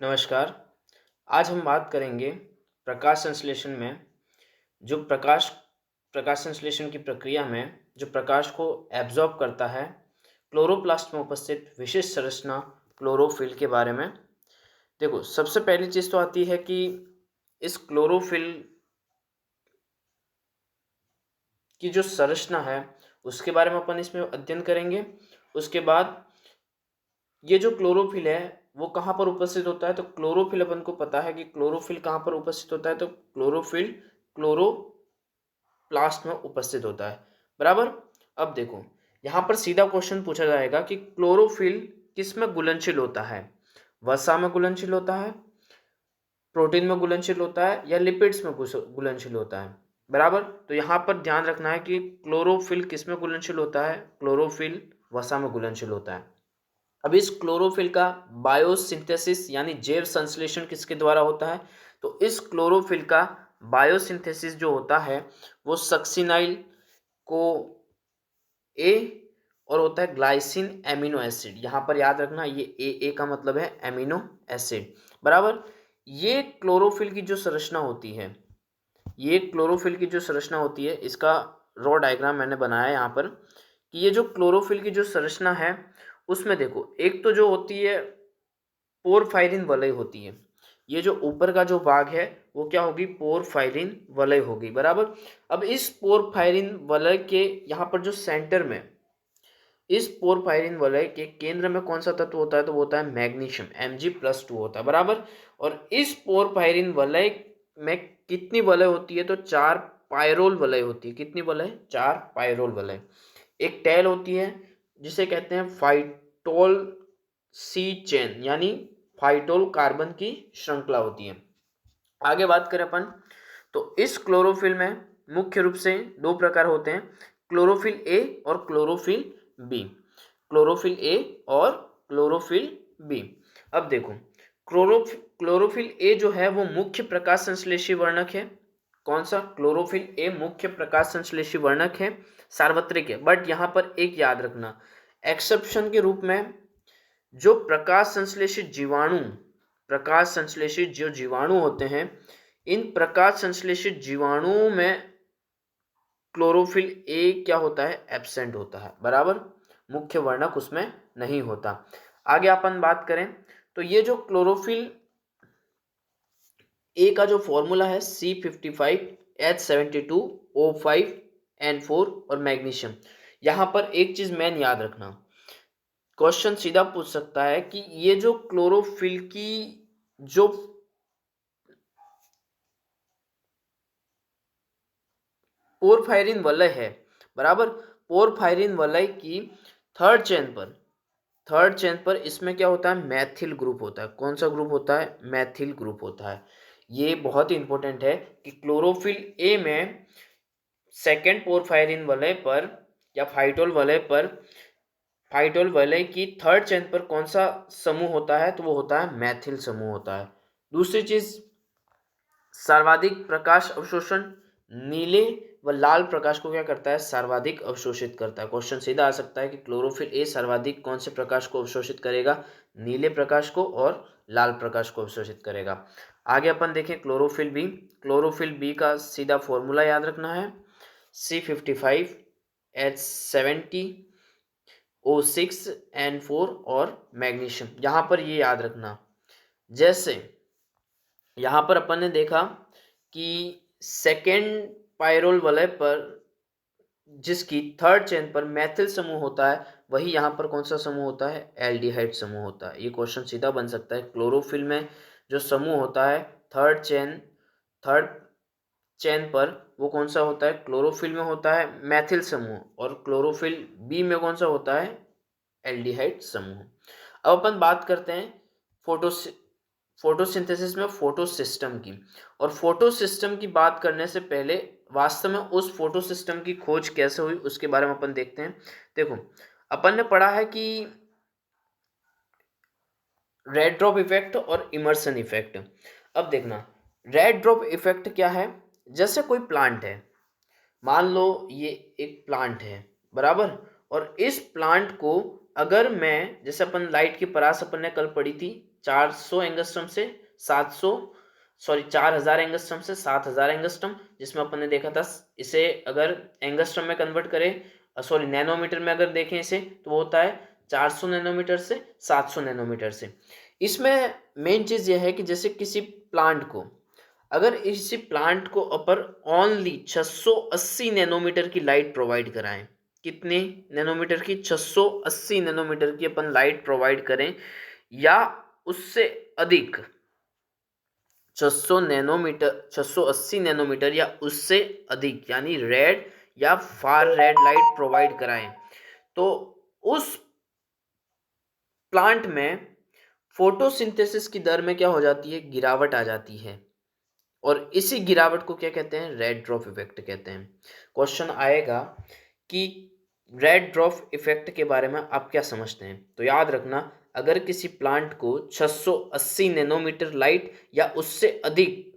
नमस्कार। आज हम बात करेंगे प्रकाश संश्लेषण में जो प्रकाश संश्लेषण की प्रक्रिया में जो प्रकाश को एब्ज़ॉर्ब करता है, क्लोरोप्लास्ट में उपस्थित विशिष्ट संरचना क्लोरोफिल के बारे में। देखो, सबसे पहली चीज़ तो आती है कि इस क्लोरोफिल की जो संरचना है, उसके बारे में अपन इसमें अध्ययन करेंगे। उसके बाद ये जो क्लोरोफिल है, वो कहाँ पर उपस्थित होता है? तो क्लोरोफिल अपन को पता है कि क्लोरोफिल कहाँ पर उपस्थित होता है, तो क्लोरोफिल क्लोरोप्लास्ट में उपस्थित होता है, बराबर? अब देखो, यहाँ पर सीधा क्वेश्चन पूछा जाएगा कि क्लोरोफिल किस में घुलनशील होता है? वसा में घुलनशील होता है, प्रोटीन में घुलनशील होता है या लिपिड्स में घुलनशील होता है, बराबर? तो यहाँ पर ध्यान रखना है कि क्लोरोफिल किस में घुलनशील होता है? क्लोरोफिल वसा में घुलनशील होता है। अब इस क्लोरोफिल का बायोसिंथेसिस यानी जैव संश्लेषण किसके द्वारा होता है? तो इस क्लोरोफिल का बायोसिंथेसिस जो होता है वो सक्सिनाइल को ए और होता है ग्लाइसिन एमिनो एसिड। यहाँ पर याद रखना, ये ए का मतलब है एमिनो एसिड, बराबर? ये क्लोरोफिल की जो संरचना होती है, ये क्लोरोफिल की जो संरचना होती है, इसका रॉ डायग्राम मैंने बनाया है यहाँ पर कि ये जो क्लोरोफिल की जो संरचना है उसमें देखो, एक तो जो होती है पोरफायरिन वलय होती है। ये जो ऊपर का जो भाग है वो क्या होगी? पोरफायरिन वलय होगी, बराबर? अब इस पोरफायरिन वलय के यहाँ पर जो सेंटर में, इस पोरफायरिन वलय के केंद्र में कौन सा तत्व होता है? तो वो होता है मैग्नीशियम, Mg+2 होता है, बराबर? और इस पोरफायरिन वलय में कितनी वलय होती है? तो 4 पायरोल वलय होती है। कितनी वलय? 4 पायरोल वलय। एक टेल होती है जिसे कहते हैं फाइटोल सी चेन, यानी फाइटोल कार्बन की श्रृंखला होती है। आगे बात करें अपन, तो इस क्लोरोफिल में मुख्य रूप से दो प्रकार होते हैं, क्लोरोफिल ए और क्लोरोफिल बी। क्लोरोफिल ए और क्लोरोफिल बी। अब देखो, क्लोरोफिल ए जो है वो मुख्य प्रकाश संश्लेषी वर्णक है। कौन सा? क्लोरोफिल ए मुख्य प्रकाश संश्लेषी वर्णक है, सार्वत्रिक है। बट यहाँ पर एक याद रखना, एक्सेप्शन के रूप में जो प्रकाश संश्लेषित जो जीवाणु होते हैं, इन प्रकाश संश्लेषित जीवाणुओं में क्लोरोफिल ए क्या होता है? एब्सेंट होता है, बराबर? मुख्य वर्णक उसमें नहीं होता। आगे अपन बात करें तो ये जो क्लोरोफिल ए का जो फॉर्मूला है C55H72O5N4 और मैग्नीशियम। यहाँ पर एक चीज मेन याद रखना, क्वेश्चन सीधा पूछ सकता है कि ये जो क्लोरोफिल की जो पोरफायरिन वलय है, बराबर? पोरफायरिन वलय की थर्ड चेन पर इसमें क्या होता है? मैथिल ग्रुप होता है। कौन सा ग्रुप होता है? मैथिल ग्रुप होता है। ये बहुत ही इंपॉर्टेंट है कि क्लोरोफिल ए में सेकेंड पोरफायरिन वलय पर या फाइटोल वलय की थर्ड चेन पर कौन सा समूह होता है? तो वो होता है मैथिल समूह होता है। दूसरी चीज, सर्वाधिक प्रकाश अवशोषण, नीले व लाल प्रकाश को क्या करता है? सर्वाधिक अवशोषित करता है। क्वेश्चन सीधा आ सकता है कि क्लोरोफिल ए सर्वाधिक कौन से प्रकाश को अवशोषित करेगा? नीले प्रकाश को और लाल प्रकाश को अवशोषित करेगा। आगे अपन देखें क्लोरोफिल बी का सीधा फॉर्मूला याद रखना है C55H70O6N4 और मैग्नीशियम। यहाँ पर ये याद रखना, जैसे यहाँ पर अपन ने देखा कि सेकेंड पायरोल वलय पर जिसकी थर्ड चेन पर मैथिल समूह होता है, वही यहाँ पर कौन सा समूह होता है? एल्डिहाइड समूह होता है। ये क्वेश्चन सीधा बन सकता है। क्लोरोफिल में जो समूह होता है थर्ड चेन पर, वो कौन सा होता है? क्लोरोफिल में होता है मैथिल समूह, और क्लोरोफिल बी में कौन सा होता है? एल्डिहाइड समूह। अब अपन बात करते हैं फोटोसिंथेसिस में फोटो सिस्टम की। और फोटो सिस्टम की बात करने से पहले वास्तव में उस फोटो सिस्टम की खोज कैसे हुई उसके बारे में अपन देखते हैं। देखो, अपन ने पढ़ा है कि रेड ड्रॉप इफेक्ट और इमर्सन इफेक्ट। अब देखना, रेड ड्रॉप इफेक्ट क्या है? जैसे कोई प्लांट है, मान लो ये एक प्लांट है, बराबर? और इस प्लांट को अगर मैं, जैसे अपन लाइट की परास अपन ने कल पढ़ी थी, 400 एंगस्ट्रम से 4000 एंगस्ट्रम से 7000 एंगस्ट्रम, जिसमें अपन ने देखा था इसे अगर एंगस्ट्रम में कन्वर्ट करें, नैनोमीटर में अगर देखें इसे, तो वो होता है 400 नैनोमीटर से 700 नैनोमीटर से। इसमें मेन चीज यह है कि जैसे किसी प्लांट को, अगर इसी प्लांट को अपर ओनली 680 नैनोमीटर की लाइट प्रोवाइड कराएं, कितने नैनोमीटर की, 680 नैनोमीटर की अपन लाइट प्रोवाइड करें या उससे अधिक, 680 नैनोमीटर या उससे अधिक, यानी रेड या फार रेड लाइट प्रोवाइड कराएं, तो उस प्लांट में फोटोसिंथेसिस की दर में क्या हो जाती है, गिरावट आ जाती है। और इसी गिरावट को क्या कहते हैं, रेड ड्रॉप इफेक्ट कहते हैं। क्वेश्चन आएगा कि रेड ड्रॉप इफेक्ट के बारे में आप क्या समझते हैं, तो याद रखना, अगर किसी प्लांट को 680 नैनोमीटर लाइट या उससे अधिक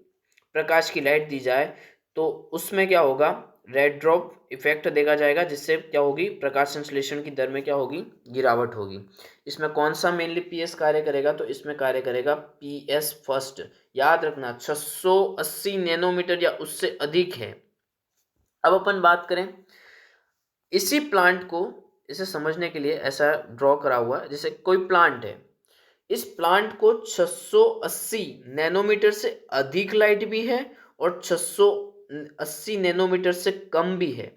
प्रकाश की लाइट दी जाए तो उसमें क्या होगा, रेड ड्रॉप इफेक्ट देखा जाएगा, जिससे क्या होगी, प्रकाश संश्लेषण की दर में क्या होगी, गिरावट होगी। इसमें कौन सा मेनली पीएस कार्य करेगा, तो इसमें कार्य करेगा पीएस फर्स्ट। याद रखना 680 नैनोमीटर या उससे अधिक है। अब अपन बात करें इसी प्लांट को, इसे समझने के लिए ऐसा ड्रॉ करा हुआ है, जैसे कोई प्लांट है, इस प्लांट को 680 नैनोमीटर से अधिक लाइट भी है और 680 नैनोमीटर से कम भी है।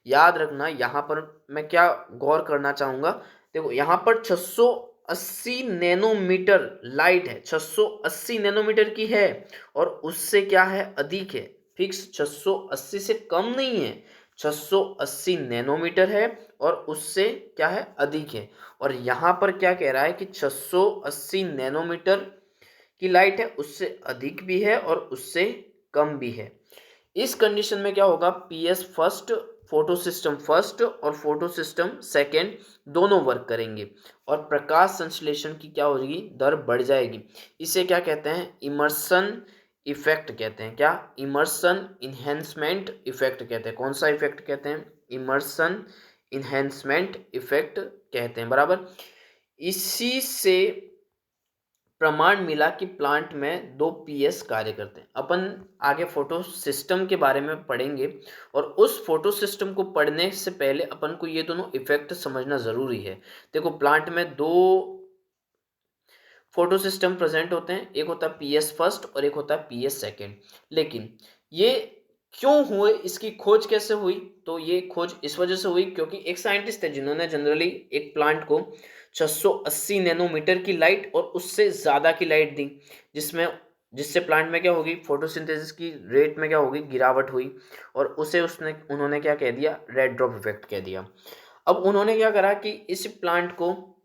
याद रखना, यहाँ पर मैं क्या गौर करना चाहूंगा, देखो यहाँ पर 680 नैनोमीटर लाइट है, 680 नैनोमीटर की है और उससे क्या है, अधिक है, फिक्स 680 से कम नहीं है, 680 नैनोमीटर है और उससे क्या है, अधिक है। और यहाँ पर क्या कह रहा है कि 680 नैनोमीटर की लाइट है, उससे अधिक भी है और उससे कम भी है। इस कंडीशन में क्या होगा, PS first, photo system first और फोटो सिस्टम सेकेंड दोनों वर्क करेंगे और प्रकाश संश्लेषण की क्या होगी, दर बढ़ जाएगी। इसे क्या कहते हैं, इमर्सन इफेक्ट कहते हैं। क्या, इमर्सन इन्हेंसमेंट इफेक्ट कहते हैं। कौन सा इफेक्ट कहते हैं, इमर्सन इन्हेंसमेंट इफेक्ट कहते हैं, बराबर। इसी से प्रमाण मिला कि प्लांट में 2 पीएस कार्य करते हैं। अपन आगे फोटो सिस्टम के बारे में पढ़ेंगे और उस फोटो सिस्टम को पढ़ने से पहले अपन को ये दोनों इफेक्ट समझना जरूरी है। देखो, प्लांट में 2 फोटो सिस्टम प्रेजेंट होते हैं, एक होता है पीएस फर्स्ट और एक होता है पीएस सेकेंड। लेकिन ये क्यों हुए, इसकी खोज कैसे हुई, तो ये खोज इस वजह से हुई क्योंकि एक साइंटिस्ट है जिन्होंने जनरली एक प्लांट को 680 नैनोमीटर की लाइट और उससे ज़्यादा की लाइट दी, जिससे प्लांट में क्या होगी, फोटोसिंथेसिस की रेट में क्या होगी, गिरावट हुई और उन्होंने क्या कह दिया, रेड ड्रॉप इफेक्ट कह दिया। अब उन्होंने क्या करा कि इस प्लांट को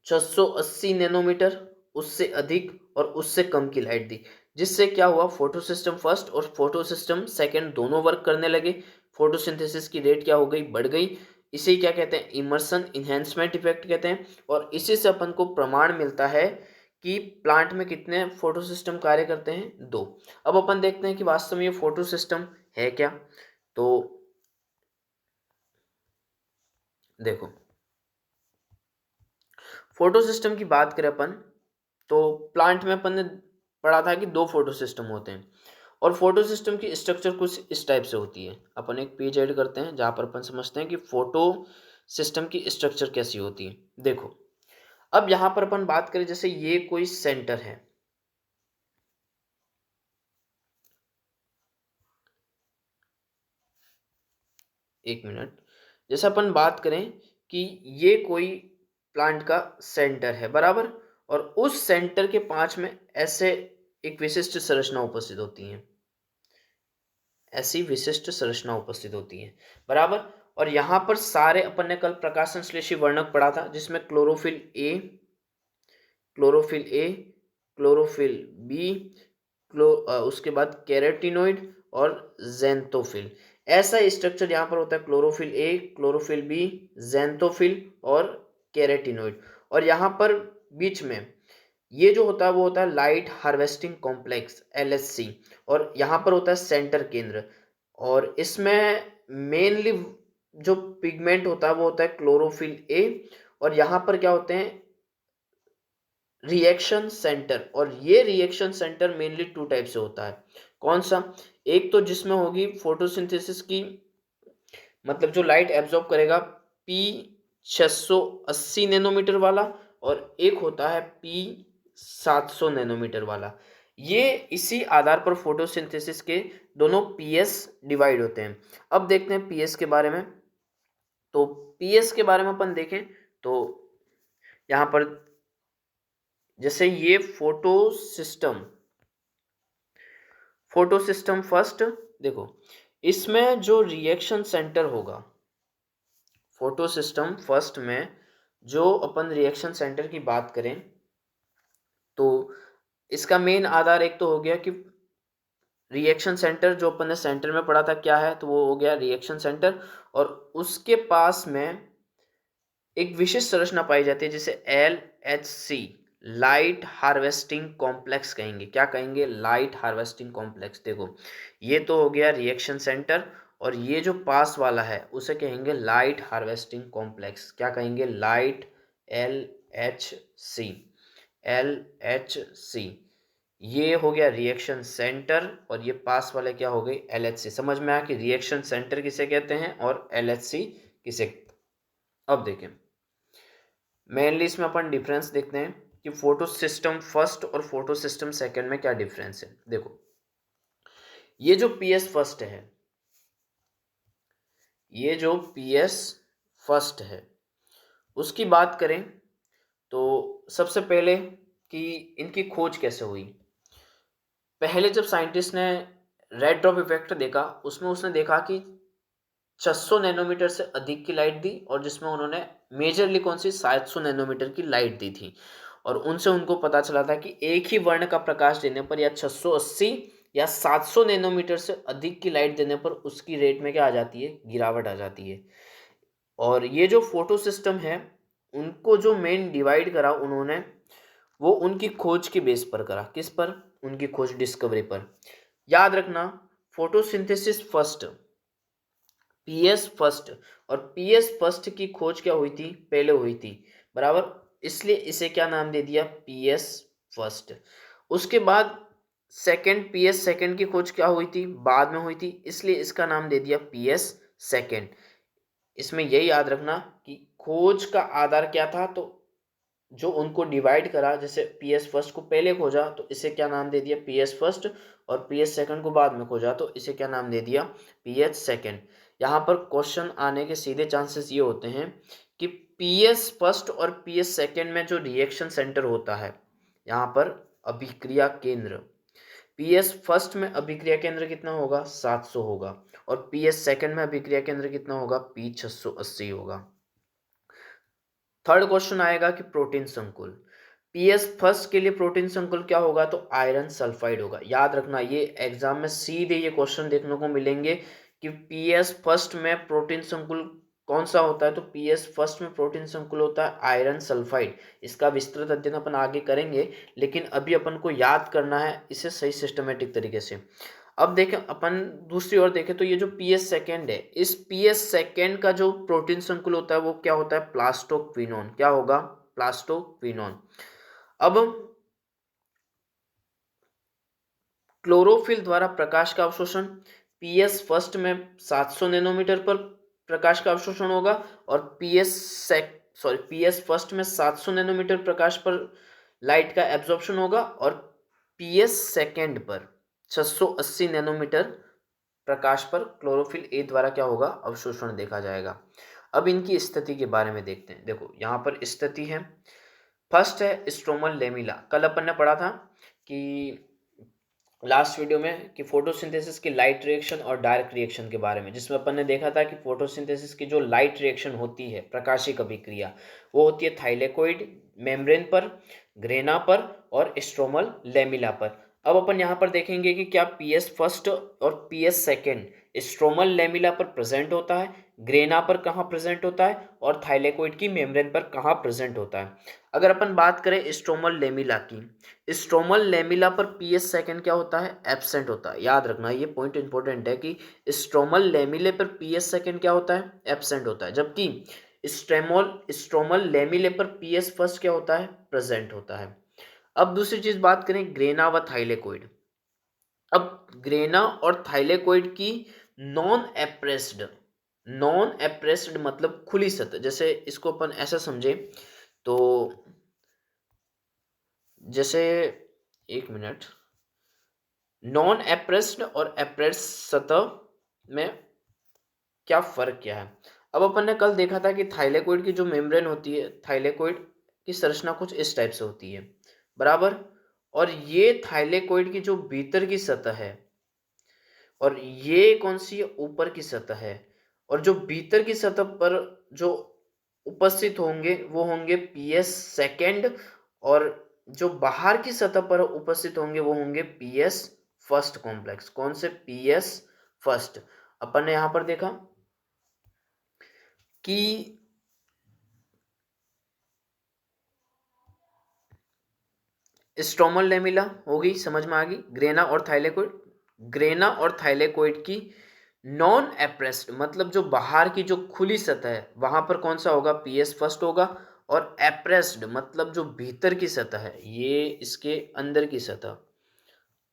680 नैनोमीटर, उससे अधिक और उससे कम की लाइट दी, जिससे क्या हुआ, फोटो सिस्टम फर्स्ट और फोटो सिस्टम सेकेंड दोनों वर्क करने लगे। फोटोसिंथेसिस की रेट क्या हो गई, बढ़ गई। इसे क्या कहते हैं, इमर्सन इन्हेंसमेंट इफेक्ट कहते हैं। और इसी से अपन को प्रमाण मिलता है कि प्लांट में कितने फोटो सिस्टम कार्य करते हैं, 2। अब अपन देखते हैं कि वास्तव में ये फोटो सिस्टम है क्या। तो देखो, फोटो सिस्टम की बात करें अपन, तो प्लांट में अपन ने पढ़ा था कि 2 फोटो सिस्टम होते हैं और फोटो सिस्टम की स्ट्रक्चर कुछ इस टाइप से होती है। अपन एक पेज ऐड करते हैं जहां पर अपन समझते हैं कि फोटो सिस्टम की स्ट्रक्चर कैसी होती है। देखो, अब यहां पर अपन बात करें, जैसे ये कोई सेंटर है, एक मिनट, जैसे अपन बात करें कि ये कोई प्लांट का सेंटर है, बराबर, और उस सेंटर के 5 में ऐसे एक विशिष्ट संरचना उपस्थित होती है, ऐसी विशिष्ट संरचना उपस्थित होती है, बराबर। और यहाँ पर सारे अपन ने कल प्रकाश संश्लेषी वर्णक पढ़ा था, जिसमें क्लोरोफिल ए, क्लोरोफिल बी, उसके बाद कैरोटीनॉइड और जेंथोफिल। ऐसा स्ट्रक्चर यहाँ पर होता है, chlorophyll A, chlorophyll B, xanthophyll और कैरोटीनॉइड। और यहाँ पर बीच में ये जो होता है वो होता है लाइट हार्वेस्टिंग कॉम्प्लेक्स, LHC। और यहाँ पर होता है सेंटर केंद्र, और इसमें मेनली जो पिगमेंट होता है वो होता है क्लोरोफिल ए। और यहाँ पर क्या होते हैं, रिएक्शन सेंटर, और ये reaction centre mainly two type से होता है। कौन सा? एक तो जिसमें होगी फोटोसिंथेसिस की, मतलब जो लाइट एब्जॉर्ब करेगा, पी 680 नैनोमीटर वाला, और एक होता है पी 700 नैनोमीटर वाला। ये इसी आधार पर फोटोसिंथेसिस के दोनों पीएस डिवाइड होते हैं। अब देखते हैं पीएस के बारे में। तो पीएस के बारे में अपन देखें तो यहाँ पर जैसे ये फोटो सिस्टम फर्स्ट, देखो इसमें जो रिएक्शन सेंटर होगा, फोटो सिस्टम फर्स्ट में जो अपन रिएक्शन सेंटर की बात करें तो इसका मेन आधार एक तो हो गया कि रिएक्शन सेंटर, जो अपन ने सेंटर में पढ़ा था क्या है, तो वो हो गया रिएक्शन सेंटर, और उसके पास में एक विशिष्ट संरचना पाई जाती है जिसे LHC, लाइट हार्वेस्टिंग कॉम्प्लेक्स कहेंगे। क्या कहेंगे? Light harvesting complex. देखो ये तो हो गया रिएक्शन सेंटर, और ये जो पास वाला है उसे कहेंगे लाइट हार्वेस्टिंग कॉम्प्लेक्स। क्या कहेंगे? Light, LHC, LHC। ये हो गया रिएक्शन सेंटर, और ये पास वाले क्या हो गए? LHC। समझ में आया कि रिएक्शन सेंटर किसे कहते हैं और LHC किसे। अब देखें मेनली इसमें अपन डिफरेंस देखते हैं कि फोटो सिस्टम फर्स्ट और फोटो सिस्टम सेकंड में क्या डिफरेंस है। देखो ये जो पीएस फर्स्ट है, ये जो पीएस फर्स्ट है उसकी बात करें तो सबसे पहले कि इनकी खोज कैसे हुई। पहले जब साइंटिस्ट ने रेड ड्रॉप इफेक्ट देखा, उसमें उसने देखा कि 600 नैनोमीटर से अधिक की लाइट दी, और जिसमें उन्होंने मेजरली कौन सी 700 नैनोमीटर की लाइट दी थी, और उनसे उनको पता चला था कि एक ही वर्ण का प्रकाश देने पर या 680 या 700 नैनोमीटर से अधिक की लाइट देने पर उसकी रेट में क्या आ जाती है? गिरावट आ जाती है। और ये जो फोटो सिस्टम है उनको जो मेन डिवाइड करा उन्होंने, वो उनकी खोज के बेस पर करा। किस पर? उनकी खोज डिस्कवरी पर। याद रखना फोटोसिंथेसिस फर्स्ट, पीएस फर्स्ट, और पीएस फर्स्ट की खोज क्या हुई थी? पहले हुई थी, बराबर। इसलिए इसे क्या नाम दे दिया? PS first. उसके बाद सेकंड, पीएस सेकंड की खोज क्या हुई थी? बाद में हुई थी, इसलिए इसका नाम दे दिया पीएस सेकंड। इसमें यही याद रखना कि खोज का आधार क्या था, तो जो उनको डिवाइड करा, जैसे पीएस फर्स्ट को पहले खोजा तो इसे क्या नाम दे दिया? पीएस फर्स्ट, और पीएस सेकंड को बाद में खोजा तो इसे क्या नाम दे दिया? PS second. यहाँ पर क्वेश्चन आने के सीधे चांसेस ये होते हैं कि पीएस फर्स्ट और पीएस सेकंड में जो रिएक्शन सेंटर होता है, यहाँ पर अभिक्रिया केंद्र, पीएस फर्स्ट में अभिक्रिया केंद्र कितना होगा? 700 होगा, और पीएस सेकंड में अभिक्रिया केंद्र कितना होगा? पी 680 होगा। थर्ड क्वेश्चन आएगा कि प्रोटीन संकुल, पीएस फर्स्ट के लिए प्रोटीन संकुल क्या होगा? तो आयरन सल्फाइड होगा। याद रखना ये एग्जाम में सीधे ये क्वेश्चन देखने को मिलेंगे कि पीएस फर्स्ट में प्रोटीन संकुल कौन सा होता है, तो पीएस फर्स्ट में प्रोटीन संकुल होता है आयरन सल्फाइड। इसका विस्तृत अध्ययन अपन आगे करेंगे, लेकिन अभी अपन को याद करना है इसे सही सिस्टमेटिक तरीके से। अब देखें अपन दूसरी ओर देखें तो ये जो पीएस सेकेंड है, इस पीएस सेकेंड का जो प्रोटीन संकुल होता है वो क्या होता है? प्लास्टोक्विनोन। क्या होगा? प्लास्टोक्विनोन। अब क्लोरोफिल द्वारा प्रकाश का अवशोषण, पीएस फर्स्ट में 700 नैनोमीटर पर प्रकाश का अवशोषण होगा, और पीएस फर्स्ट में 700 नैनोमीटर प्रकाश पर लाइट का एब्जॉर्प्शन होगा, और पीएस सेकेंड पर 680 नैनोमीटर प्रकाश पर क्लोरोफिल ए द्वारा क्या होगा? अवशोषण देखा जाएगा। अब इनकी स्थिति के बारे में देखते हैं। देखो यहाँ पर स्थिति है, फर्स्ट है स्ट्रोमल लेमिला। कल अपन ने पढ़ा था कि लास्ट वीडियो में कि फोटोसिंथेसिस की लाइट रिएक्शन और डार्क रिएक्शन के बारे में, जिसमें अपन ने देखा था कि फोटोसिंथेसिस की जो लाइट रिएक्शन होती है, प्रकाशिक अभिक्रिया, वो होती है थाइलेकोइड मेम्ब्रेन पर, ग्रेना पर और स्ट्रोमल लेमिला पर। अब अपन यहाँ पर देखेंगे कि क्या पीएस फर्स्ट और पीएस सेकेंड स्ट्रोमल लेमिला पर प्रेजेंट होता है, ग्रेना पर कहाँ प्रेजेंट होता है, और थाइलेकोइड की मेम्ब्रेन पर कहाँ प्रेजेंट होता है। अगर अपन बात करें स्ट्रोमल लेमिला की, स्ट्रोमल लेमिला पर पीएस सेकंड क्या होता है? एब्सेंट होता है। याद रखना ये पॉइंट इंपॉर्टेंट है कि स्ट्रोमल लेमिले पर पीएस सेकंड क्या होता है? एब्सेंट होता है, जबकि स्ट्रोमल लेमिले पर पीएस फर्स्ट क्या होता है? प्रेजेंट होता है। अब दूसरी चीज बात करें ग्रेना व थाइलेकोइड। अब ग्रेना और थाइलेकोइड की नॉन एप्रेस्ड, नॉन एप्रेस्ड मतलब खुली सतह, जैसे इसको अपन ऐसा समझे तो जैसे, एक मिनट, नॉन एप्रेस्ड और एप्रेस्ड सतह में क्या फर्क क्या है। अब अपन ने कल देखा था कि थाइलेकोइड की जो मेम्ब्रेन होती है, थाइलेकोइड की संरचना कुछ इस टाइप से होती है, बराबर। और ये थाइलेकोइड की जो भीतर की सतह है, और ये कौन सी है, ऊपर की सतह है। और जो भीतर की सतह पर जो उपस्थित होंगे वो होंगे पीएस सेकेंड, और जो बाहर की सतह पर उपस्थित होंगे वो होंगे पीएस फर्स्ट कॉम्प्लेक्स। कौन से, पीएस फर्स्ट। अपन ने यहां पर देखा कि स्ट्रोमल लेमिला हो गई, समझ में आ गई। ग्रेना और थाइलेकोइड, ग्रेना और थाइलेकोइड की नॉन एप्रेस्ड मतलब जो बाहर की जो खुली सतह है वहां पर कौन सा होगा, पीएस फर्स्ट होगा। और एप्रेस्ड मतलब जो भीतर की सतह है, ये इसके अंदर की सतह,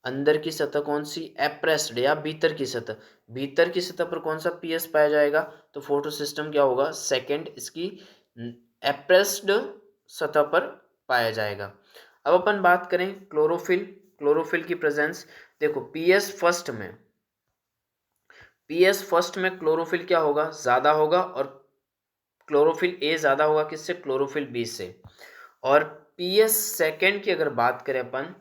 अंदर की सतह कौन सी, एप्रेस्ड या भीतर की सतह। भीतर की सतह पर कौन सा पीएस पाया जाएगा, तो फोटो सिस्टम क्या होगा, सेकंड इसकी एप्रेस्ड सतह पर पाया जाएगा। अब अपन बात करें क्लोरोफिल, क्लोरोफिल की प्रेजेंस। देखो पीएस फर्स्ट में क्लोरोफिल क्या होगा, ज्यादा होगा, और क्लोरोफिल ए ज्यादा होगा किससे, क्लोरोफिल बी से। और पीएस सेकेंड की अगर बात करें अपन,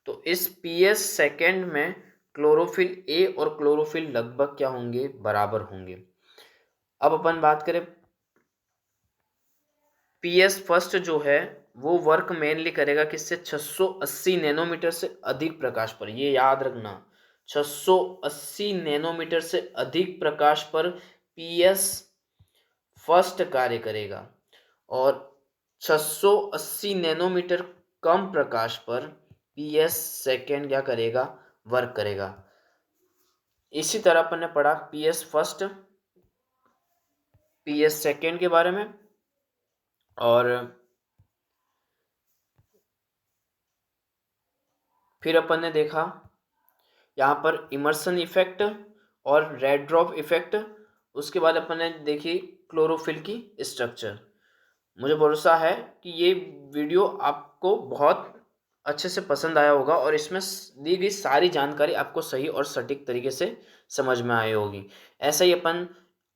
तो इस पीएस सेकेंड में क्लोरोफिल ए और क्लोरोफिल लगभग क्या होंगे, बराबर होंगे। अब अपन बात करें पीएस फर्स्ट जो है वो वर्क मेनली करेगा किससे, 680 नैनोमीटर से अधिक प्रकाश पर। ये याद रखना, 680 नैनोमीटर से अधिक प्रकाश पर पीएस फर्स्ट कार्य करेगा, और 680 नैनोमीटर कम प्रकाश पर पीएस सेकेंड क्या करेगा, वर्क करेगा। इसी तरह अपन ने पढ़ा पीएस फर्स्ट, पीएस सेकेंड के बारे में। और फिर अपन ने देखा यहाँ पर इमर्सन इफेक्ट और रेड ड्रॉप इफेक्ट। उसके बाद अपन ने देखी क्लोरोफिल की स्ट्रक्चर। मुझे भरोसा है कि ये वीडियो आपको बहुत अच्छे से पसंद आया होगा, और इसमें दी गई सारी जानकारी आपको सही और सटीक तरीके से समझ में आई होगी। ऐसे ही अपन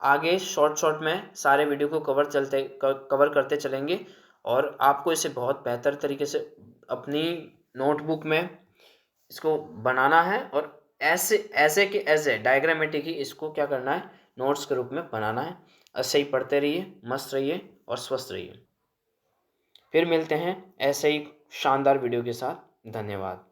आगे शॉर्ट शॉर्ट में सारे वीडियो को कवर करते चलेंगे, और आपको इसे बहुत बेहतर तरीके से अपनी नोटबुक में इसको बनाना है, और ऐसे ऐसे के ऐसे डायग्रामेटिक ही इसको क्या करना है, नोट्स के रूप में बनाना है। ऐसे ही पढ़ते रहिए, मस्त रहिए और स्वस्थ रहिए। फिर मिलते हैं ऐसे ही शानदार वीडियो के साथ। धन्यवाद।